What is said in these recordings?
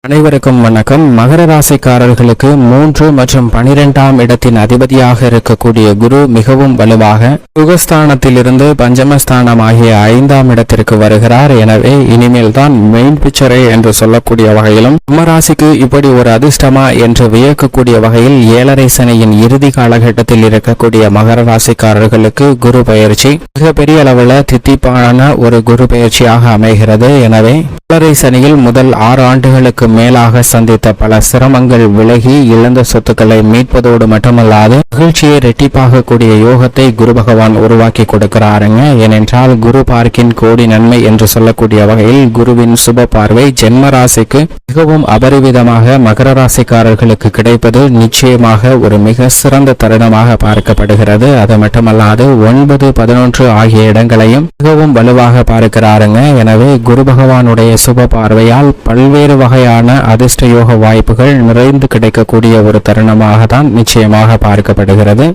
அனைவருக்கும் வணக்கம். மகர ராசிக்காரர்களுக்கு 3 மற்றும் 12ஆம் இடத்தின் அதிபதியாக இருக்கக்கூடிய குரு மிகவும் வலுவாக சுகஸ்தானத்திலிருந்து பஞ்சமஸ்தானம் ஆகிய 5ஆம் இடத்திற்கு வருகிறார். எனவே இனிமேல் தான் மெயின் பிக்சரே என்று சொல்லக்கூடிய வகையிலும் நம்ம ராசிக்கு இப்படி ஒரு அதிர்ஷ்டமா என்று வியக்கக்கூடிய வகையில் 7.5 சனியின் இறுதி காலகட்டத்தில் இருக்கக்கூடிய மகர ராசிக்காரர்களுக்கு குரு பயிற்சி மிகப்பெரிய அளவில் தித்திப்பான ஒரு குரு பயிற்சியாக அமைகிறது. எனவே 7.5 சனியில் முதல் 6 ஆண்டுகளுக்கு மேலாக சந்தித்த பல சிரமங்கள் விலகி இழந்த சொத்துக்களை மீட்பதோடு மட்டுமல்லாது மகிழ்ச்சியை இரட்டிப்பாகக்கூடிய யோகத்தை குரு பகவான் உருவாக்கி கொடுக்கிறாருங்க. ஏனென்றால் குரு பார்க்கின் கோடி நன்மை என்று சொல்லக்கூடிய வகையில் குருவின் சுப பார்வை ஜென்ம ராசிக்கு மிகவும் அபரிவிதமாக மகர ராசிக்காரர்களுக்கு கிடைப்பது நிச்சயமாக ஒரு மிக சிறந்த தருணமாக பார்க்கப்படுகிறது. அது மட்டுமல்லாது 9, 11 ஆகிய இடங்களையும் மிகவும் வலுவாக பார்க்கிறாருங்க. எனவே குரு பகவானுடைய சுப பார்வையால் பல்வேறு வகையான அதிர்ஷ்ட யோக வாய்ப்புகள் நிறைந்து கிடைக்கக்கூடிய ஒரு தருணமாக தான் நிச்சயமாக பார்க்கப்படுகிறது.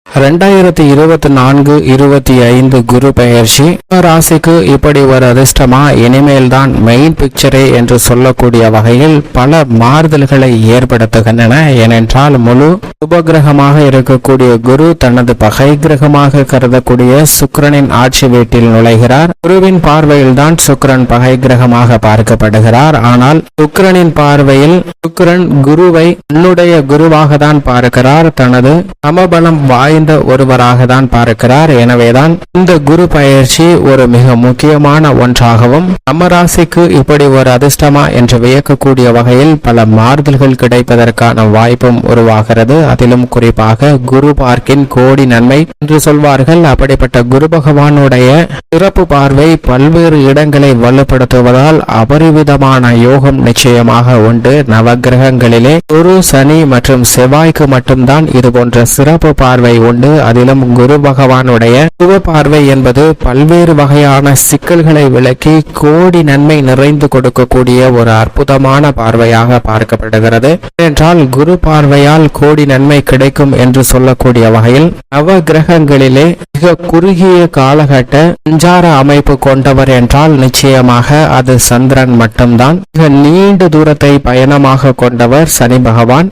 2024-25 குரு பெயர்ச்சி ராசிக்கு இப்படி ஒரு அதிர்ஷ்டமா? இனிமேல் தான் மெயின் பிக்சரே என்று சொல்லக்கூடிய வகையில் பல மாறுதல்களை ஏற்படுத்துகின்றன. ஏனென்றால் முழு சுபகிரகமாக இருக்கக்கூடிய குரு தனது பகை கிரகமாக கருதக்கூடிய சுக்கிரனின் ஆட்சி வீட்டில் நுழைகிறார். குருவின் பார்வையில் தான் சுக்கிரன் பகை கிரகமாக பார்க்கப்படுகிறார். ஆனால் சுக்கிரனின் பார்வையில் சுக்கிரன் குருவை தன்னுடைய குருவாக தான் பார்க்கிறார். தனது சமபலம் வாய்ந்த ஒருவராக தான் பார்க்கிறார். எனவேதான் இந்த குரு பயிற்சி ஒரு மிக முக்கியமான ஒன்றாகவும் நம்ம ராசிக்கு இப்படி ஒரு அதிர்ஷ்டமா என்று வியக்கக்கூடிய வகையில் பல மாறுதல்கள் கிடைப்பதற்கான வாய்ப்பும் உருவாகிறது. அதிலும் குறிப்பாக குரு பார்க்கின் கோடி நன்மை என்று சொல்வார்கள். அப்படிப்பட்ட குரு பகவானுடைய சிறப்பு பார்வை பல்வேறு இடங்களை வலுப்படுத்துவதால் அபரிவிதமான யோகம் நிச்சயமாக உண்டு. நவகிரகங்களிலே குரு, சனி மற்றும் செவ்வாய்க்கு மட்டும்தான் இது போன்ற சிறப்பு பார்வை உண்டு. அதிலும் குரு பகவானுடைய சுப பார்வை என்பது பல்வேறு வகையான சிக்கல்களை விலக்கி கோடி நன்மை நிறைந்து கொடுக்கக்கூடிய ஒரு அற்புதமான பார்வையாக பார்க்கப்படுகிறது. என்றால் குரு பார்வையால் கோடி நன்மை கிடைக்கும் என்று சொல்லக்கூடிய வகையில் நவ கிரகங்களிலே மிக குறுகிய காலகட்ட சஞ்சார அமைப்பு கொண்டவர் என்றால் நிச்சயமாக அது சந்திரன் மட்டும்தான். மிக நீண்ட தூரத்தை பயணமாக கொண்டவர் சனி பகவான்.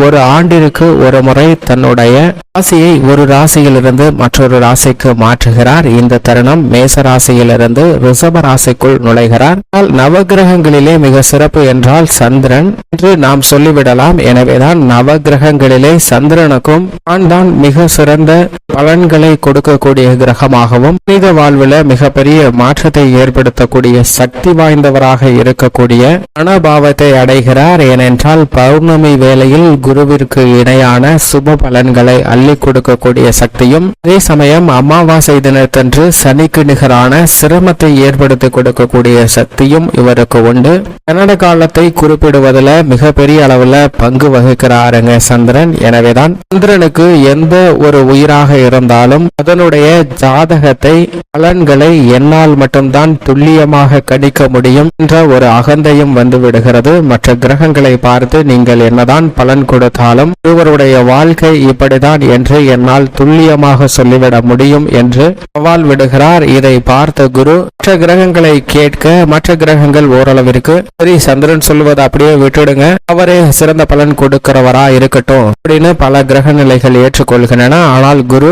ஒரு ஆண்டிற்கு ஒரு முறை தன்னுடைய ராசியை ஒரு ராசியிலிருந்து மற்றொரு ராசிக்கு மாற்றுகிறார். இந்த தருணம் மேச ராசியிலிருந்து ரிஷப ராசிக்குள் நுழைகிறார். நவகிரகங்களிலே மிக சிறப்பு என்றால் சந்திரன் என்று நாம் சொல்லிவிடலாம். எனவேதான் நவகிரகங்களிலே சந்திரனுக்கும் தான் மிக சிறந்த பலன்களை கொடுக்கக்கூடிய கிரகமாகவும் மனித வாழ்வில் மிகப்பெரிய மாற்றத்தை ஏற்படுத்தக்கூடிய சக்தி வாய்ந்தவராக இருக்கக்கூடிய மனோபாவத்தை அடைகிறார். ஏனென்றால் பௌர்ணமி வேளையில் குருவிற்கு இணையான சுப பலன்களை அள்ளி கொடுக்கக்கூடிய சக்தியும் அதே சமயம் அமாவாசை தினத்தன்று சனிக்கு நிகரான சிரமத்தை ஏற்படுத்தி கொடுக்கக்கூடிய சக்தியும் இவருக்கு உண்டு. கன்னட காலத்தை குறிப்பிடுவதில் மிகப்பெரிய அளவுல பங்கு வகிக்கிறாருங்க சந்திரன். எனவேதான் சந்திரனுக்கு எந்த ஒரு உயிராக இருந்தாலும் அதனுடைய ஜாதகத்தை பலன்களை என்னால் மட்டும்தான் துல்லியமாக கணிக்க முடியும் என்ற ஒரு அகந்தையும் வந்து விடுகிறது. மற்ற கிரகங்களை பார்த்து நீங்கள் என்னதான் பலன் கொடுத்தாலும் ஒருவருடைய வாழ்க்கை இப்படிதான் என்று என்னால் துல்லியமாக சொல்லிவிட முடியும் என்று சவால் விடுகிறார். இதை பார்த்த குரு மற்ற கிரகங்களை கேட்க மற்ற கிரகங்கள் ஓரளவிற்கு சரி சந்திரன் சொல்லுவது அப்படியே விட்டுடுங்க, அவரே சிறந்த பலன் கொடுக்கிறவரா இருக்கட்டும் அப்படின்னு பல கிரக நிலைகள் ஏற்றுக்கொள்கின்றன. ஆனால் குரு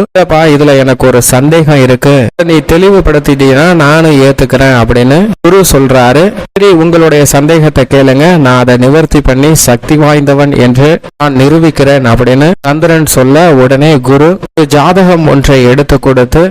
இதுல எனக்கு ஒரு சந்தேகம் இருக்கு, நீ தெளிவுபடுத்திட்டீங்கன்னா நானும் ஏத்துக்கிறேன் அப்படின்னு குரு சொல்றாரு. சரி உங்களுடைய சந்தேகத்தை கேளுங்க, நான் அதை நிவர்த்தி பண்ணி சக்தி வாய்ந்தவன் என்று நான் நிரூபிக்கிறேன் அப்படின்னு சந்திரன் சொல்ல உடனே குரு ஜாதகம் ஒன்றை எடுத்து கொடுத்து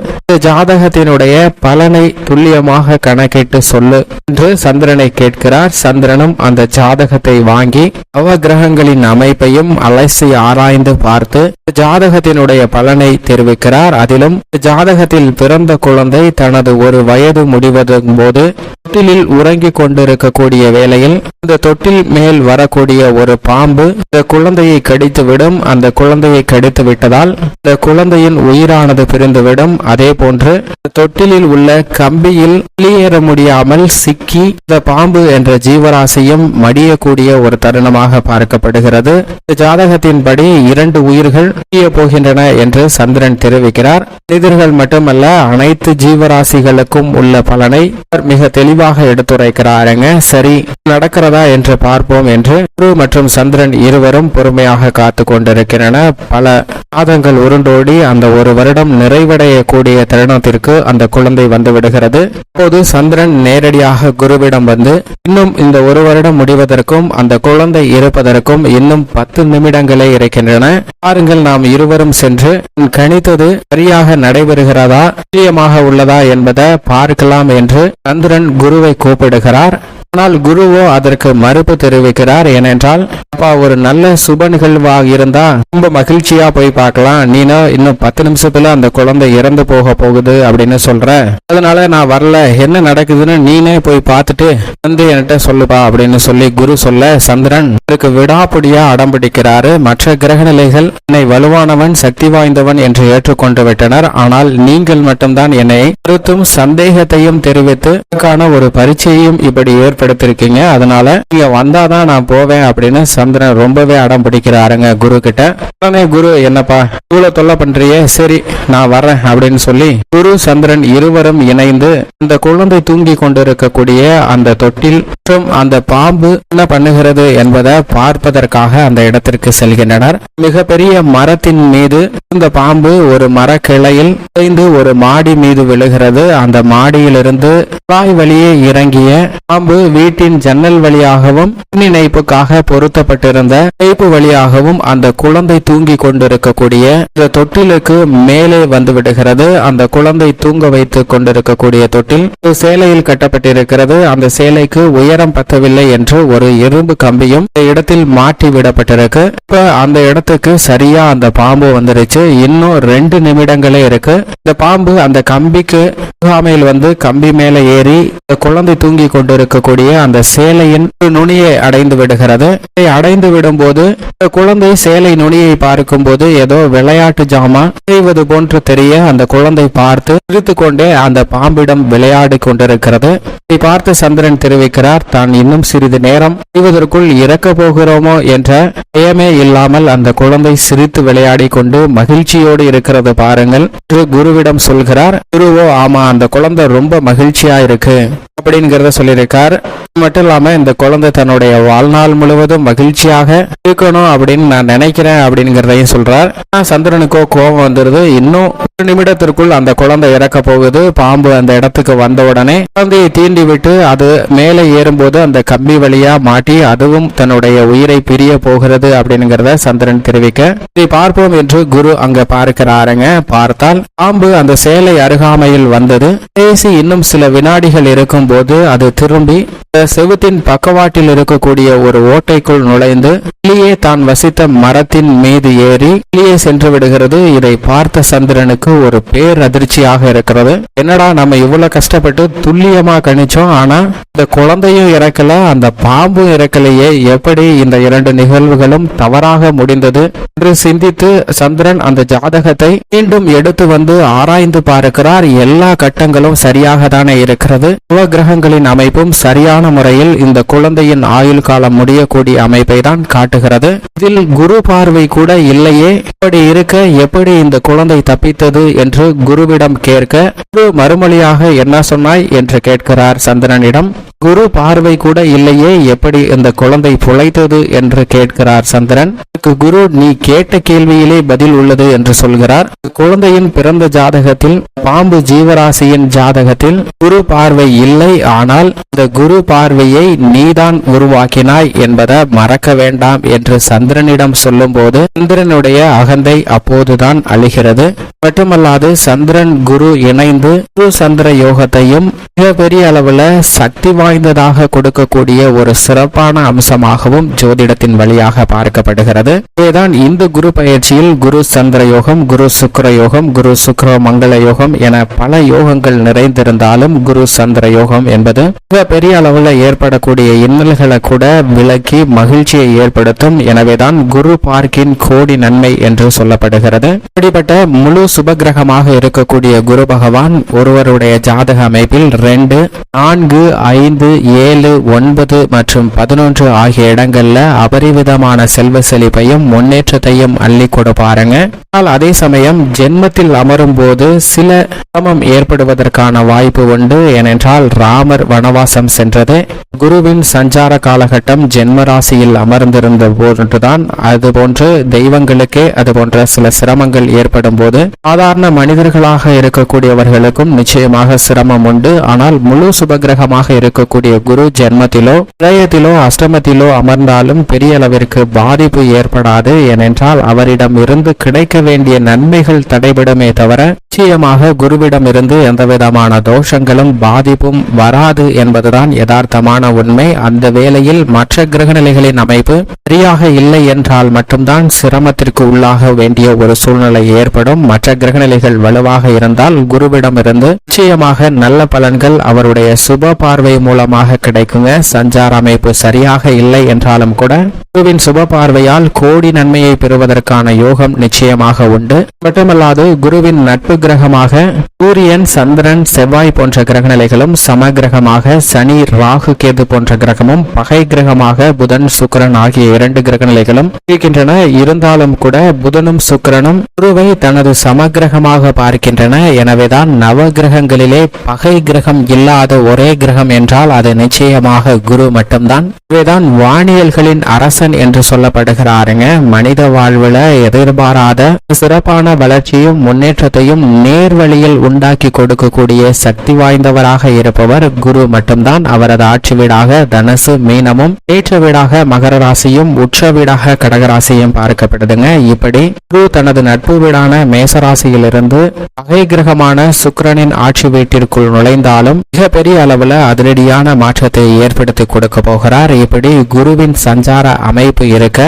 ஜாதகத்தினுடைய பலனை துல்லியமாக கணக்கிட்டு சொல்லு என்று சந்திரனை கேட்கிறார். சந்திரனும் அந்த ஜாதகத்தை வாங்கி நவகிரகங்களின் அமைப்பையும் அலசி ஆராய்ந்து பார்த்து ஜாதகத்தினுடைய பலனை தெரிவிக்கிறார். அதிலும் ஜாதகத்தில் பிறந்த குழந்தை தனது ஒரு வயது முடிவதும் போது தொட்டிலில் உறங்கிக் கொண்டிருக்கக்கூடிய வேளையில் இந்த தொட்டில் மேல் வரக்கூடிய ஒரு பாம்பு இந்த குழந்தையை கடித்து விடும். அந்த குழந்தையை கடித்து விட்டதால் இந்த குழந்தையின் உயிரானது பிரிந்துவிடும். அதே போன்று தொட்டிலில் உள்ள கம்பியில் வெளியேற முடியாமல் சிக்கி இந்த பாம்பு என்ற ஜீவராசியும் மடியக்கூடிய ஒரு தருணமாக பார்க்கப்படுகிறது. இந்த ஜாதகத்தின்படி 2 உயிர்கள் பிரிய போகின்றன என்று சந்திரன் தெரிவிக்கிறார். மனிதர்கள் மட்டுமல்ல, அனைத்து ஜீவராசிகளுக்கும் உள்ள பலனை மிக தெளிவாக எடுத்துரைக்கிறாருங்க. சரி, நடக்கிறதா என்று பார்ப்போம் என்று குரு மற்றும் சந்திரன் இருவரும் பொறுமையாக காத்து கொண்டிருக்கின்றன. பல மாதங்கள் உருண்டோடி அந்த ஒரு வருடம் நிறைவடையக்கூடிய தருணத்திற்கு அந்த குழந்தை வந்து விடுகிறது. அப்போது சந்திரன் நேரடியாக குருவிடம் வந்து, இன்னும் இந்த ஒரு வருடம் முடிவதற்கும் அந்த குழந்தை இருப்பதற்கும் இன்னும் 10 நிமிடங்களே இருக்கின்றன. பாருங்கள், நாம் இருவரும் சென்று கணித்தது சரியாக நடைபெறுகிறதா, நிச்சயமாக உள்ளதா என்பதை பார்க்கலாம் என்று சந்திரன் குருவை கூப்பிடுகிறார். ஆனால் குருவோ அதற்கு மறுப்பு தெரிவிக்கிறார். ஏனென்றால், அப்பா, ஒரு நல்ல சுப நிகழ்வாக இருந்தா ரொம்ப மகிழ்ச்சியா போய் பார்க்கலாம், நீனோ இன்னும் 10 நிமிஷத்துல அந்த குழந்தை இறந்து போக போகுது அப்படின்னு சொல்ற, அதனால நான் வரல, என்ன நடக்குதுன்னு நீனே போய் பார்த்துட்டு வந்து என்கிட்ட சொல்லுப்பா அப்படின்னு சொல்லி குரு சொல்ல, சந்திரன் அதற்கு விடாப்பிடியா அடம்பிடிக்கிறாரு. மற்ற கிரக நிலைகள் என்னை வலுவானவன், சக்தி வாய்ந்தவன் என்று ஏற்றுக்கொண்டு விட்டனர். ஆனால் நீங்கள் மட்டும்தான் என்னை கருத்தும் சந்தேகத்தையும் தெரிவித்து ஒரு பரீட்சையும் இப்படி ஏற்படுத்திருக்கீங்க, அதனால நீங்க வந்தாதான் நான் போவேன் அப்படின்னு சந்திரன் ரொம்பவே அடம் பிடிக்கிறாருங்க குரு கிட்ட. உடனே குரு, என்னப்பா இவ்வளவு தொல்லை பண்றியே, சரி நான் வரேன் அப்படின்னு சொல்லி குரு சந்திரன் இருவரும் இணைந்து அந்த குழந்தை தூங்கி கொண்டிருக்கக்கூடிய அந்த தொட்டில் மற்றும் அந்த பாம்பு என்ன பண்ணுகிறது என்பதை பார்ப்பதற்காக அந்த இடத்திற்கு செல்கின்றனர். மிகப்பெரிய மரத்தின் மீது இந்த பாம்பு ஒரு மர கிளையில் ஒரு மாடி மீது விழுகிறது. அந்த மாடியிலிருந்து குழாய் வழியே இறங்கிய பாம்பு வீட்டின் ஜன்னல் வழியாகவும் இணைப்புக்காக பொருத்தப்பட்டிருந்த பைப்பு வழியாகவும் அந்த குழந்தை தூங்கி கொண்டிருக்கக்கூடிய இந்த தொட்டிலுக்கு மேலே வந்து விடுகிறது. அந்த குழந்தை தூங்க வைத்துக் கொண்டிருக்கக்கூடிய தொட்டில் சேலையில் கட்டப்பட்டிருக்கிறது. அந்த சேலைக்கு உயரம் பத்தவில்லை என்று ஒரு இரும்பு கம்பியும் இடத்தில் மாட்டி விடப்பட்டிருக்கு. இப்ப அந்த இடத்துக்கு சரியா அந்த பாம்பு வந்துருச்சு. இன்னும் 2 நிமிடங்களே இருக்கு. இந்த பாம்பு அந்த கம்பிக்கு முகாமையில் வந்து கம்பி மேல ஏறி குழந்தை தூங்கி கொண்டிருக்கக்கூடிய அந்த சேலையின் நுனியை அடைந்து விடுகிறது. அடைந்து விடும் போது குழந்தை சேலை நுனியை பார்க்கும் போது ஏதோ விளையாட்டு ஜாமான் செய்வது போன்று தெரிய அந்த குழந்தை பார்த்து சிரித்து கொண்டே அந்த பாம்பிடம் விளையாடி கொண்டிருக்கிறது. இதை பார்த்து சந்திரன் தெரிவிக்கிறார், தான் இன்னும் சிறிது நேரம் செய்வதற்குள் இறக்க போகிறோமோ என்ற பயமே இல்லாமல் அந்த குழந்தை சிரித்து விளையாடி கொண்டு மகிழ்ச்சியோடு இருக்கிறது பாருங்கள் என்று குருவிடம் சொல்கிறார். குருவோ, ஆமா, அந்த குழந்தை ரொம்ப மகிழ்ச்சியா இருக்கு அப்படிங்கிறத சொல்லியிருக்கார். மட்டும் இல்லாம இந்த குழந்தை தன்னுடைய வாழ்நாள் முழுவதும் மகிழ்ச்சியாக இருக்கணும் அப்படின்னு நான் நினைக்கிறேன் அப்படிங்கிறதையும் சொல்றார். சந்திரனுக்கோ கோபம் வந்துருது. இன்னும் 1 நிமிடத்திற்குள் அந்த குழந்தை இறக்க போகுது. பாம்பு அந்த இடத்துக்கு வந்த உடனே குழந்தையை தீண்டி விட்டு அது மேலே ஏறும்போது அந்த கம்பி வழியா மாட்டி அதுவும் தன்னுடைய உயிரை பிரிய போகிறது அப்படிங்கிறத சந்திரன் தெரிவிக்க, இதை பார்ப்போம் என்று குரு அங்க பார்க்கிறாருங்க. பார்த்தால் பாம்பு அந்த சேலை அருகாமையில் வந்தது. பேசி இன்னும் சில வினாடிகள் இருக்கும் போது அது திரும்பி செவுத்தின் பக்கவாட்டில் இருக்கக்கூடிய ஒரு ஓட்டைக்குள் நுழைந்து வெளியே தான் வசித்த மரத்தின் மீது ஏறி வெளியே சென்று விடுகிறது. இதை பார்த்த சந்திரனுக்கு ஒரு பேரதிர்ச்சியாக இருக்கிறது. என்னடா, நம்ம இவ்வளவு கஷ்டப்பட்டு துல்லியமா கணிச்சோம், ஆனா இந்த குழந்தையும் இறக்கல, அந்த பாம்பும் இறக்கலையே, எப்படி இந்த 2 நிகழ்வுகளும் தவறாக முடிந்தது என்று சிந்தித்து சந்திரன் அந்த ஜாதகத்தை மீண்டும் எடுத்து வந்து ஆராய்ந்து பார்க்கிறார். எல்லா கட்டங்களும் சரியாக தானே இருக்கிறது. கிரகங்களின் அமைப்பும் சரியான முறையில் இந்த குழந்தையின் ஆயுள் காலம் முடியக்கூடிய அமைப்பை தான் காட்டுகிறது. இதில் குரு பார்வை கூட இல்லையே, இப்படி இருக்க எப்படி இந்த குழந்தை தப்பித்தது என்று குருவிடம் கேட்க, குரு மறுமொழியாக என்ன சொன்னாய் என்று கேட்கிறார் சந்திரனிடம். குரு பார்வை கூட இல்லையே, எப்படி இந்த குழந்தை பிழைத்தது என்று கேட்கிறார் சந்திரன். குரு, நீ கேட்ட கேள்வியிலே பதில் உள்ளது என்று சொல்கிறார். குழந்தையின் பிறந்த ஜாதகத்தில் பாம்பு ஜீவராசியின் ஜாதகத்தில் குரு பார்வை இல்லை. ஆனால் இந்த குரு பார்வையை நீதான் உருவாக்கினாய் என்பதை மறக்க வேண்டாம் என்று சந்திரனிடம் சொல்லும் போது சந்திரனுடைய அகந்தை அப்போதுதான் அழிகிறது. மட்டுமல்லாது சந்திரன் குரு இணைந்து குரு சந்திர யோகத்தையும் மிகப்பெரிய அளவுல சக்தி வாய்ந்ததாக கொடுக்கக்கூடிய ஒரு சிறப்பான அம்சமாகவும் ஜோதிடத்தின் வழியாக பார்க்கப்படுகிறது. இதுதான் இந்த குரு பயிற்சியில் குரு சந்திர யோகம், குரு சுக்கிர யோகம், குரு சுக்கிர மங்கள யோகம் என பல யோகங்கள் நிறைந்திருந்தாலும் குரு சந்திர யோகம் என்பது மிக பெரிய அளவில் ஏற்படக்கூடிய இன்னல்களை கூட விலக்கி மகிழ்ச்சியை ஏற்படுத்தும். எனவேதான் குரு பார்க்கின் கோடி நன்மை என்று சொல்லப்படுகிறது. இப்படிப்பட்ட முழு சுபகிரகமாக இருக்கக்கூடிய குரு பகவான் ஒருவருடைய ஜாதக அமைப்பில் 2, 4, 5, 7, 9 மற்றும் 11 ஆகிய இடங்கள்ல அபரிவிதமான செல்வ செழிப்பையும் முன்னேற்றத்தையும் அள்ளி கொடுப்பாருங்க. ஆனால் அதே சமயம் ஜென்மத்தில் அமரும் போது சில சிரமம் ஏற்படுவதற்கான வாய்ப்பு உண்டு. ஏனென்றால் ராமர் வனவாசம் சென்றது குருவின் சஞ்சார காலகட்டம் ஜென்மராசியில் அமர்ந்திருந்த போதுதான். அதுபோன்று தெய்வங்களுக்கே அதுபோன்ற சில சிரமங்கள் ஏற்படும் போது சாதாரண மனிதர்களாக இருக்கக்கூடியவர்களுக்கும் நிச்சயமாக சிரமம் உண்டு. ஆனால் முழு சுபகிரகமாக இருக்கக்கூடிய குரு ஜென்மத்திலோ விரயத்திலோ அஷ்டமத்திலோ அமர்ந்தாலும் பெரிய அளவிற்கு பாதிப்பு ஏற்படாது. ஏனென்றால் அவரிடம் இருந்து கிடைக்க வேண்டிய நன்மைகள் தடைபடுமே தவிர நிச்சயமாக குருவிடம் இருந்து எந்தவிதமான தோஷங்களும் பாதிப்பும் வராது என்பதுதான் யதார்த்தமான உண்மை. அந்த வேளையில் மற்ற கிரகநிலைகளின் அமைப்பு சரியாக இல்லை என்றால் மட்டும்தான் சிரமத்திற்கு உள்ளாக வேண்டிய ஒரு சூழ்நிலை ஏற்படும். மற்ற கிரகநிலைகள் வலுவாக இருந்தால் குருவிடமிருந்து நிச்சயமாக நல்ல பலன்கள் அவருடைய சுப பார்வை மூலமாக கிடைக்குங்க. சஞ்சார அமைப்பு சரியாக இல்லை என்றாலும் கூட குருவின் சுப பார்வையால் கோடி நன்மையை பெறுவதற்கான யோகம் நிச்சயமாக உண்டு. மட்டுமல்லாது குருவின் நட்பு கிரகமாக சூரியன், சந்திரன், செவ்வாய் போன்ற கிரகநிலைகளும், சமகிரகமாக சனி, ராகு, கேது போன்ற கிரகமும், பகை கிரகமாக புதன், சுக்கிரன் ஆகிய 2 கிரகநிலைகளும் இருக்கின்றன. இருந்தாலும் கூட புதனும் சுக்கிரனும் குருவை தனது சமகிரகமாக பார்க்கின்றன. எனவேதான் நவ கிரகங்களிலே பகை கிரகம் இல்லாத ஒரே கிரகம் என்றால் அது நிச்சயமாக குரு மட்டும்தான். இவைதான் வானியல்களின் அரசன் என்று சொல்லப்படுகிறாருங்க. மனித வாழ்வுல எதிர்பாராத சிறப்பான வளர்ச்சியும் முன்னேற்றத்தையும் நேர்வழியில் உண்டாக்கி கொடுக்கக்கூடிய சக்தி வாய்ந்தவராக இருப்பவர் குரு மட்டும்தான். அவரது ஆட்சி வீடாக தனுசு, மீனமும், ஏற்ற வீடாக மகர ராசியும், உற்ற வீடாக கடகராசியும் பார்க்கப்படுதுங்க. இப்படி குரு தனது நட்பு வீடான மேசராசியிலிருந்து பகை கிரகமான சுக்கிரனின் ஆட்சி வீட்டிற்குள் நுழைந்தாலும் மிக பெரிய அளவுல அதிரடியான மாற்றத்தை ஏற்படுத்தி கொடுக்க போகிறார். இப்படி குருவின் சஞ்சார அமைப்பு இருக்க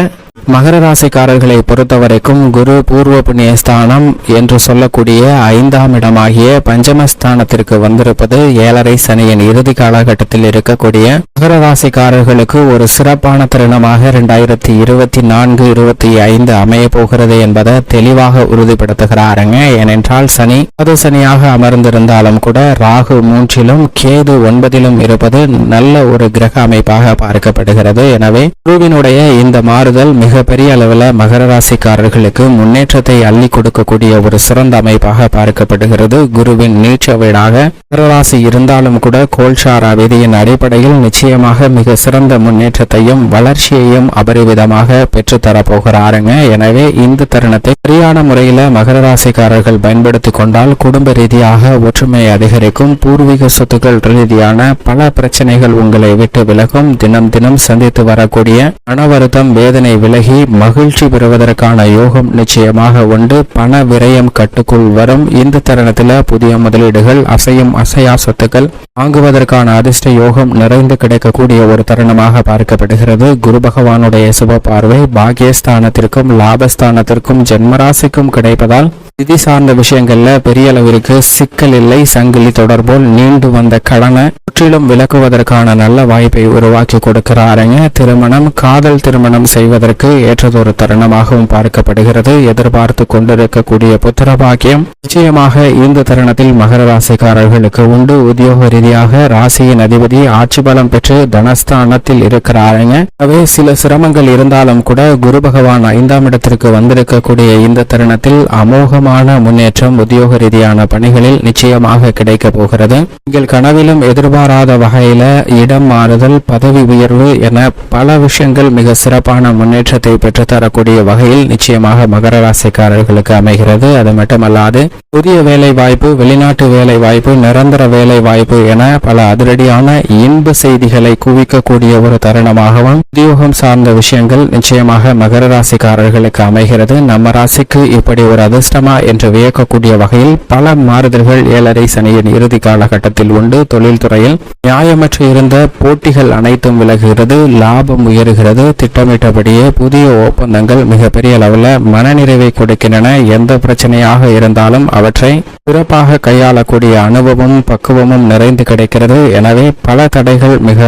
மகர ராசிக்காரர்களை பொறுத்தவரைக்கும் குரு பூர்வ புண்ணியஸ்தானம் என்று சொல்லக்கூடிய 5ஆம் இடமாகிய பஞ்சமஸ்தானத்திற்கு வந்திருப்பது 7.5 சனியின் இறுதி காலகட்டத்தில் இருக்கக்கூடிய மகர ராசிக்காரர்களுக்கு ஒரு சிறப்பான தருணமாக 2024-25 அமைய போகிறது என்பதை தெளிவாக உறுதிப்படுத்துகிறாருங்க. ஏனென்றால் சனி அது சனியாக அமர்ந்திருந்தாலும் கூட ராகு 3லும் கேது 9லும் இருப்பது நல்ல ஒரு கிரக அமைப்பாக பார்க்கப்படுகிறது. எனவே குருவினுடைய இந்த மாறுதல் மிக பெரிய அளவில் மகர ராசிக்காரர்களுக்கு முன்னேற்றத்தை அள்ளி கொடுக்கக்கூடிய ஒரு சிறந்த அமைப்பாக பார்க்கப்படுகிறது. குருவின் நீச்ச வீடாக மகர ராசி இருந்தாலும் கூட கோல்சாரா விதியின் அடிப்படையில் நிச்சயமாக மிக சிறந்த முன்னேற்றத்தையும் வளர்ச்சியையும் அபரிவிதமாக பெற்றுத்தர போகிறாருங்க. எனவே இந்த தருணத்தை சரியான முறையில மகர ராசிக்காரர்கள் பயன்படுத்திக் கொண்டால் குடும்ப ரீதியாக ஒற்றுமை அதிகரிக்கும். பூர்வீக சொத்துக்கள் ரீதியான பல பிரச்சனைகள் உங்களை விட்டு விலகும். தினம் தினம் சந்தித்து வரக்கூடிய மன வருத்தம், வேதனை விலகி மகிழ்ச்சி பெறுவதற்கான யோகம் நிச்சயமாக உண்டு. பண விரயம் கட்டுக்குள் வரும். இந்த தருணத்தில் புதிய முதலீடுகள், அசையும் அசையா சொத்துக்கள் வாங்குவதற்கான அதிர்ஷ்ட யோகம் நிறைந்து கிடைக்கக்கூடிய ஒரு தருணமாக பார்க்கப்படுகிறது. குரு பகவானுடைய சுப பார்வை பாக்கியஸ்தானத்திற்கும் லாபஸ்தானத்திற்கும் ஜென்மராசிக்கும் கிடைப்பதால் விதி சார்ந்த விஷயங்கள்ல பெரிய அளவிற்கு சிக்கல் இல்லை. சங்கிலி தொடர்போல் நீண்டு வந்த கடனை முற்றிலும் விலக்குவதற்கான நல்ல வாய்ப்பை உருவாக்கி கொடுக்கிறாருங்க. திருமணம், காதல் திருமணம் செய்வதற்கு ஏற்றதொரு தருணமாகவும் பார்க்கப்படுகிறது. எதிர்பார்த்து கொண்டிருக்கக்கூடிய புத்திர பாக்கியம் நிச்சயமாக இந்த தருணத்தில் மகர ராசிக்காரர்களுக்கு உண்டு. உத்தியோக ரீதியாக ராசியின் அதிபதி ஆட்சி பலம் பெற்று தனஸ்தானத்தில் இருக்கிறாருங்க. அவை சில சிரமங்கள் இருந்தாலும் கூட குரு பகவான் 5ஆம் இடத்திற்கு வந்திருக்கக்கூடிய இந்த தருணத்தில் அமோகமான முன்னேற்றம் உத்தியோக ரீதியான பணிகளில் நிச்சயமாக கிடைக்க போகிறது. நீங்கள் கனவிலும் எதிர்பாராத வகையில இடம் மாறுதல், பதவி உயர்வு என பல விஷயங்கள் மிக சிறப்பான முன்னேற்றத்தை முன்னேற்றத்தை பெற்றுத்தரக்கூடிய வகையில் நிச்சயமாக மகர ராசிக்காரர்களுக்கு அமைகிறது. அது மட்டுமல்லாது புதிய வேலை வாய்ப்பு, வெளிநாட்டு வேலை வாய்ப்பு, நிரந்தர வேலை வாய்ப்பு என பல அதிரடியான இன்ப செய்திகளை குவிக்கக்கூடிய ஒரு தருணமாகவும் உத்தியோகம் சார்ந்த விஷயங்கள் நிச்சயமாக மகர ராசிக்காரர்களுக்கு அமைகிறது. நம்ம ராசிக்கு இப்படி ஒரு அதிர்ஷ்டமா என்று வியக்கக்கூடிய வகையில் பல மாறுதல்கள் 7.5 சனியின் இறுதி காலகட்டத்தில் உண்டு. தொழில்துறையில் நியாயமற்று இருந்த போட்டிகள் அனைத்தும் விலகுகிறது, லாபம் உயர்கிறது. திட்டமிட்டபடியே புதிய ஒப்பந்தங்கள் மிகப்பெரிய அளவில் மனநிறைவை கொடுக்கின்றன. எந்த பிரச்சனையாக இருந்தாலும் அவற்றை சிறப்பாக கையாளக்கூடிய அனுபவமும் பக்குவமும் நிறைந்து கிடைக்கிறது. எனவே பல தடைகள் மிக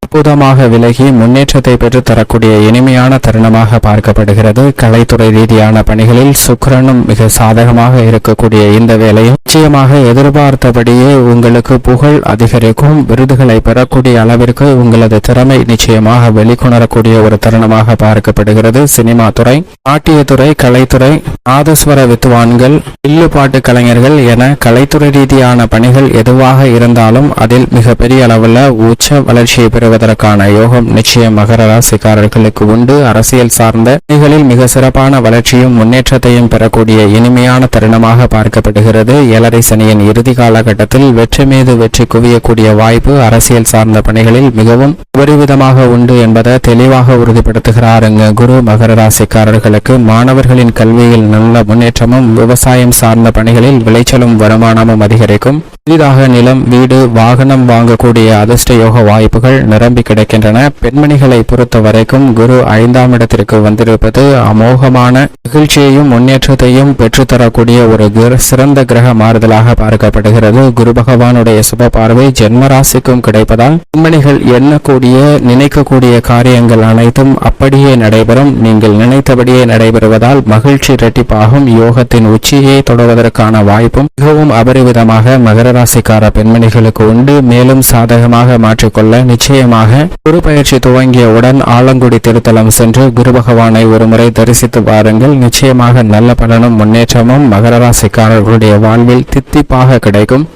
அற்புதமாக விலகி முன்னேற்றத்தை பெற்று தரக்கூடிய இனிமையான தருணமாக பார்க்கப்படுகிறது. கலைத்துறை ரீதியான பணிகளில் சுக்கிரனும் மிக சாதகமாக இருக்கக்கூடிய இந்த வேளையும் நிச்சயமாக எதிர்பார்த்தபடியே உங்களுக்கு புகழ் அதிகரிக்கும். விருதுகளை பெறக்கூடிய அளவிற்கு உங்களது திறமை நிச்சயமாக வெளிக்கொணரக்கூடிய ஒரு தருணமாக பார்க்கப்படுகிறது. சினிமா துறை, நாட்டியத்துறை, கலைத்துறை, நாதஸ்வர வித்துவான்கள், வில்லுப்பாட்டு கலைஞர்கள் என கலைத்துறை ரீதியான பணிகள் எதுவாக இருந்தாலும் அதில் மிகப்பெரிய அளவில் உச்ச வளர்ச்சியை பெறுவதற்கான யோகம் நிச்சயம் மகர ராசிக்காரர்களுக்கு உண்டு. அரசியல் சார்ந்த பணிகளில் மிக சிறப்பான வளர்ச்சியும் முன்னேற்றத்தையும் பெறக்கூடிய இனிமையான தருணமாக பார்க்கப்படுகிறது. 7.5 சனியின் இறுதி காலகட்டத்தில் வெற்றி மீது வெற்றி குவியக்கூடிய வாய்ப்பு அரசியல் சார்ந்த பணிகளில் மிகவும் விபரீதமாக உண்டு என்பதை தெளிவாக உறுதிப்படுத்துகிறார் குரு. மகர ராசிக்காரர்களுக்கு மாணவர்களின் கல்வியில் நல்ல முன்னேற்றமும், விவசாயம் சார்ந்த பணிகளில் விளைச்சலும் வருமானமும் அதிகரிக்கும். புதிதாக நிலம், வீடு, வாகனம் வாங்கக்கூடிய அதிர்ஷ்ட யோக வாய்ப்புகள் நிரம்பி கிடைக்கின்றன. பெண்மணிகளை பொறுத்த வரைக்கும் குரு 5ஆம் இடத்திற்கு வந்திருப்பது அமோகமான மகிழ்ச்சியையும் முன்னேற்றத்தையும் பெற்றுத்தரக்கூடிய ஒரு சிறந்த கிரக மாறுதலாக பார்க்கப்படுகிறது. குரு பகவானுடைய சுப பார்வை ஜென்மராசிக்கும் கிடைப்பதால் பெண்மணிகள் எண்ணக்கூடிய நினைக்கக்கூடிய காரியங்கள் அனைத்தும் அப்படியே நடைபெறும். நீங்கள் நினைத்தபடியே நடைபெறுவதால் மகிழ்ச்சி இரட்டிப்பாகும். யோகத்தின் உச்சியை தொடர்வதற்கான வாய்ப்பும் மிகவும் அபரிவிதமாக மகர ராசிக்கார பெண்மணிகளுக்கு உண்டு. மேலும் சாதகமாக மாற்றிக்கொள்ள நிச்சயமாக குரு பயிற்சி துவங்கியவுடன் ஆலங்குடி திருத்தலம் சென்று குரு பகவானை ஒருமுறை தரிசித்து பாருங்கள். நிச்சயமாக நல்ல பலனும் முன்னேற்றமும் மகர ராசிக்காரர்களுடைய வாழ்வில் தித்திப்பாக கிடைக்கும்.